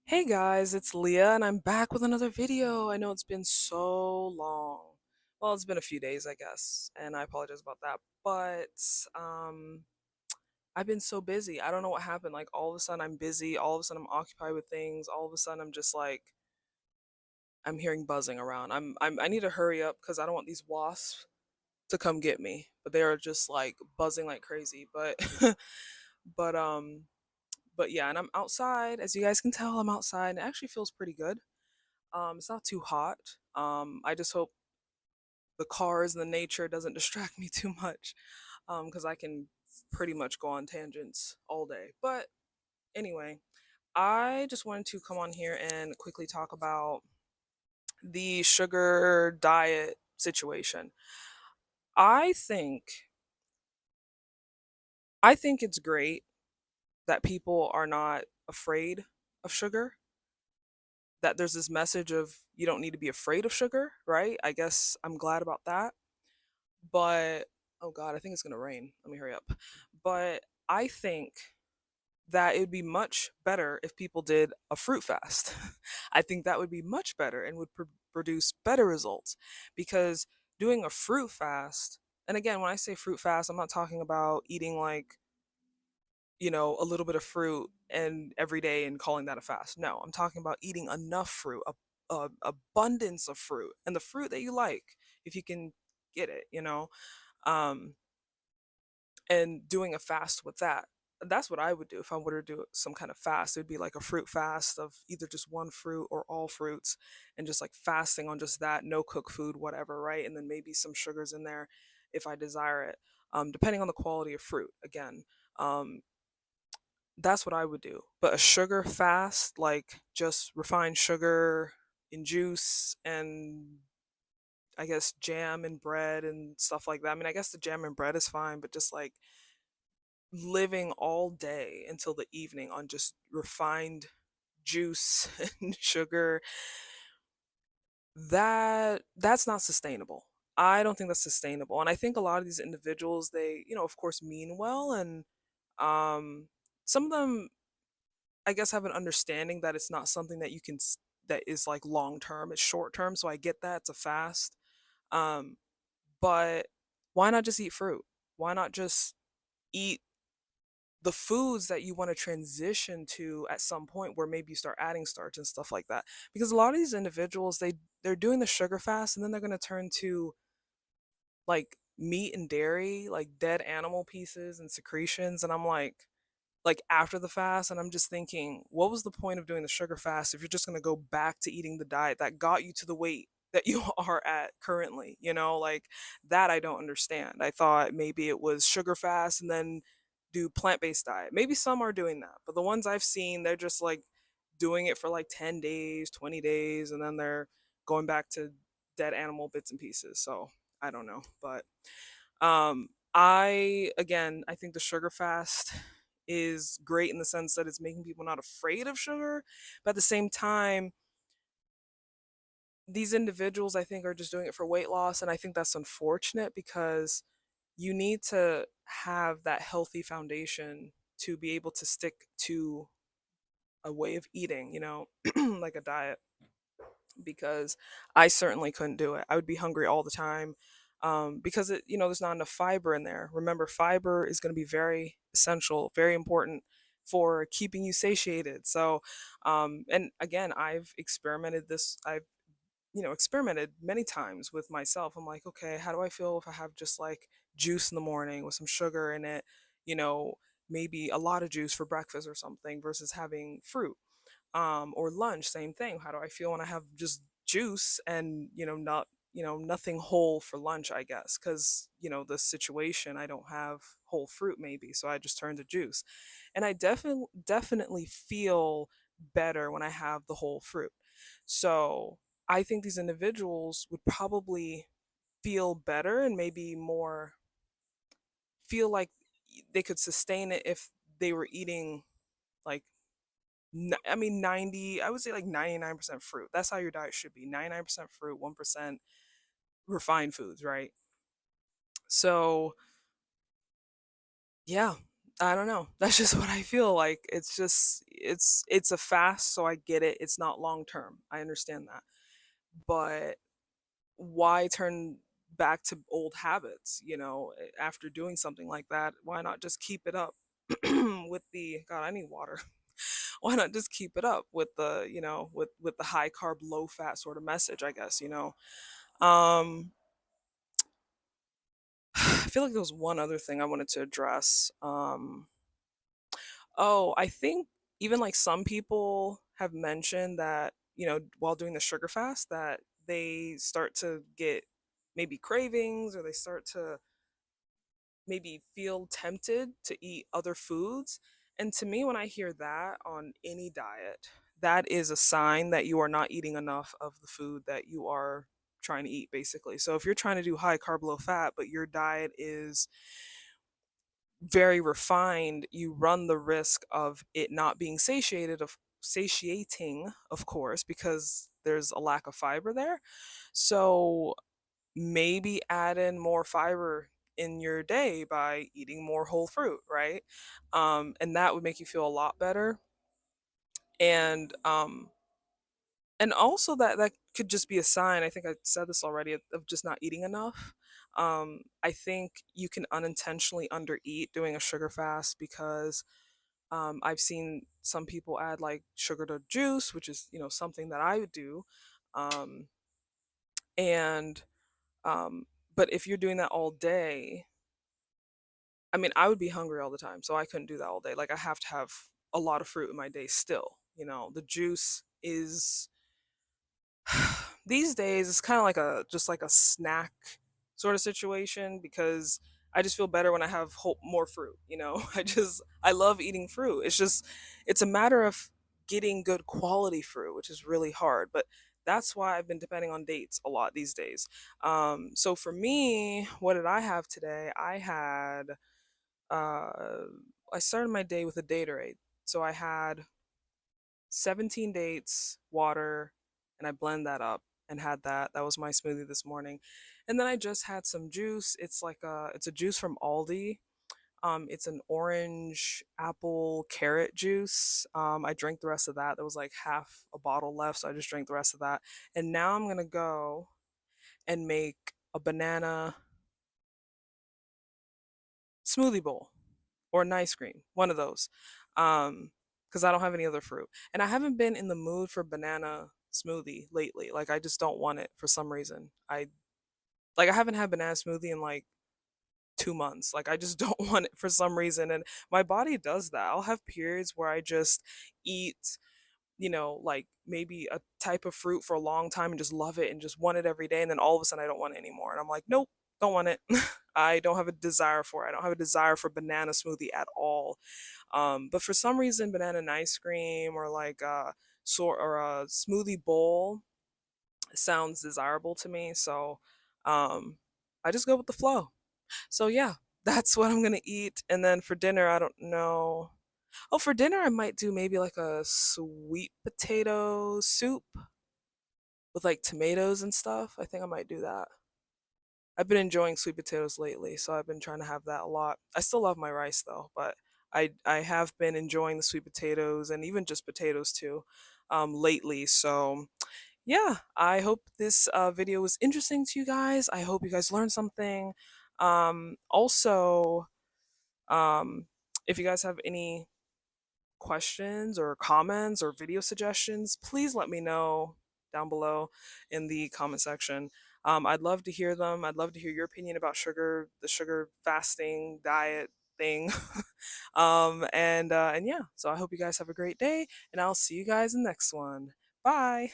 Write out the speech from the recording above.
Hey guys, it's Leah and I'm back with another video. I know it's been so long. Well, it's been a few days, I guess, and I apologize about that. But um I've been so busy. I don't know what happened. Like all of a sudden I'm busy, all of a sudden I'm occupied with things, all of a sudden I'm just like I'm hearing buzzing around. I need to hurry up because I don't want these wasps to come get me. But they are just like buzzing like crazy. But um but yeah, and I'm outside. As you guys can tell, I'm outside and it actually feels pretty good. It's not too hot. I just hope the cars and the nature doesn't distract me too much, because I can pretty much go on tangents all day. But anyway, I just wanted to come on here and quickly talk about the sugar diet situation. I think I think it's great that people are not afraid of sugar. That there's this message of you don't need to be afraid of sugar, right? I guess I'm glad about that. But oh god, I think it's gonna rain. Let me hurry up. But I think that it would be much better if people did a fruit fast. I think that would be much better and would produce better results because doing a fruit fast, and again, when I say fruit fast, I'm not talking about eating like, a little bit of fruit and every day and calling that a fast. No, I'm talking about eating enough fruit, a abundance of fruit, and the fruit that you like, if you can get it, um, and doing a fast with that. That's what I would do if I were to do some kind of fast. It'd be like a fruit fast of either just one fruit or all fruits, and just like fasting on just that, no cooked food, whatever, right? And then maybe some sugars in there if I desire it, depending on the quality of fruit. Again, um, that's what I would do. But a sugar fast, like just refined sugar in juice and I guess jam and bread and stuff like that. I mean, I guess the jam and bread is fine, but just like living all day until the evening on just refined juice and sugar, that's not sustainable. I don't think that's sustainable. And I think a lot of these individuals, they, of course mean well, and um some of them I guess have an understanding that it's not something that that is like long term, it's short term, so I get that it's a fast. Um but why not just eat fruit? Why not just eat the foods that you want to transition to at some point where maybe you start adding starch and stuff like that? Because a lot of these individuals, they're doing the sugar fast and then they're going to turn to like meat and dairy, like dead animal pieces and secretions, and I'm like after the fast, and I'm just thinking, what was the point of doing the sugar fast if you're just going to go back to eating the diet that got you to the weight that you are at currently? Like that I don't understand. I thought maybe it was sugar fast and then do plant-based diet. Maybe some are doing that, but the ones I've seen, they're just like doing it for like 10 days, 20 days, and then they're going back to dead animal bits and pieces. So I don't know, but I think the sugar fast is great in the sense that it's making people not afraid of sugar, but at the same time, these individuals I think are just doing it for weight loss, and I think that's unfortunate because you need to have that healthy foundation to be able to stick to a way of eating, like a diet, because I certainly couldn't do it. I would be hungry all the time, because there's not enough fiber in there. Remember, fiber is going to be very essential, very important for keeping you satiated. So, and again, I've experimented many times with myself. I'm like, okay, how do I feel if I have just like juice in the morning with some sugar in it? You know, maybe a lot of juice for breakfast or something versus having fruit, or lunch, same thing. How do I feel when I have just juice and not nothing whole for lunch? I guess because the situation, I don't have whole fruit maybe, so I just turn to juice, and I definitely feel better when I have the whole fruit. So I think these individuals would probably feel better and maybe more feel like they could sustain it if they were eating like I mean, 90, I would say like 99% fruit. That's how your diet should be. 99% fruit, 1% refined foods, right? So, yeah. I don't know. That's just what I feel like. It's just it's a fast, so I get it. It's not long term. I understand that. But why turn back to old habits, after doing something like that? Why not just keep it up with the God, I need water. Why not just keep it up with the, with the high carb, low fat sort of message, I guess. Um I feel like there was one other thing I wanted to address. Oh, I think even like some people have mentioned that, while doing the sugar fast, that they start to get maybe cravings, or they start to maybe feel tempted to eat other foods. And to me, when I hear that on any diet, that is a sign that you are not eating enough of the food that you are trying to eat, basically. So if you're trying to do high carb, low fat, but your diet is very refined, you run the risk of it not being satiating, of course, because there's a lack of fiber there. So maybe add in more fiber in your day by eating more whole fruit, right? And that would make you feel a lot better. And also that could just be a sign. I think I said this already, of just not eating enough. I think you can unintentionally undereat doing a sugar fast, because I've seen some people add like sugar to juice, which is, something that I would do. Um, and but if you're doing that all day, I mean, I would be hungry all the time, so I couldn't do that all day. Like, I have to have a lot of fruit in my day still. The juice is these days it's kind of like a just like a snack sort of situation, because I just feel better when I have more fruit. I love eating fruit. It's a matter of getting good quality fruit, which is really hard. But that's why I've been depending on dates a lot these days. So for me, what did I have today? Uh, I started my day with a Datorade. So I had 17 dates, water, and I blend that up and had that. That was my smoothie this morning. And then I just had some juice. It's a juice from Aldi. It's an orange apple carrot juice. I drank the rest of that. There was like half a bottle left, so I just drank the rest of that. And now I'm gonna go and make a banana smoothie bowl, or an ice cream, one of those. Because I don't have any other fruit. And I haven't been in the mood for banana smoothie lately. Like, I just don't want it for some reason. I haven't had banana smoothie in like 2 months. Like, I just don't want it for some reason. And my body does that. I'll have periods where I just eat, like maybe a type of fruit for a long time and just love it and just want it every day. And then all of a sudden I don't want it anymore. And I'm like, nope, don't want it. I don't have a desire for it. I don't have a desire for banana smoothie at all. But for some reason, banana and ice cream, or like or a smoothie bowl sounds desirable to me. So um, I just go with the flow. So yeah, that's what I'm gonna eat. And then for dinner, I don't know. Oh, for dinner, I might do maybe like a sweet potato soup with like tomatoes and stuff. I think I might do that. I've been enjoying sweet potatoes lately, so I've been trying to have that a lot. I still love my rice though, but I have been enjoying the sweet potatoes, and even just potatoes too, lately. So yeah, I hope this video was interesting to you guys. I hope you guys learned something. Also, um, if you guys have any questions or comments or video suggestions, please let me know down below in the comment section. I'd love to hear them. I'd love to hear your opinion about sugar, the sugar fasting diet thing. And yeah, so I hope you guys have a great day, and I'll see you guys in the next one. Bye.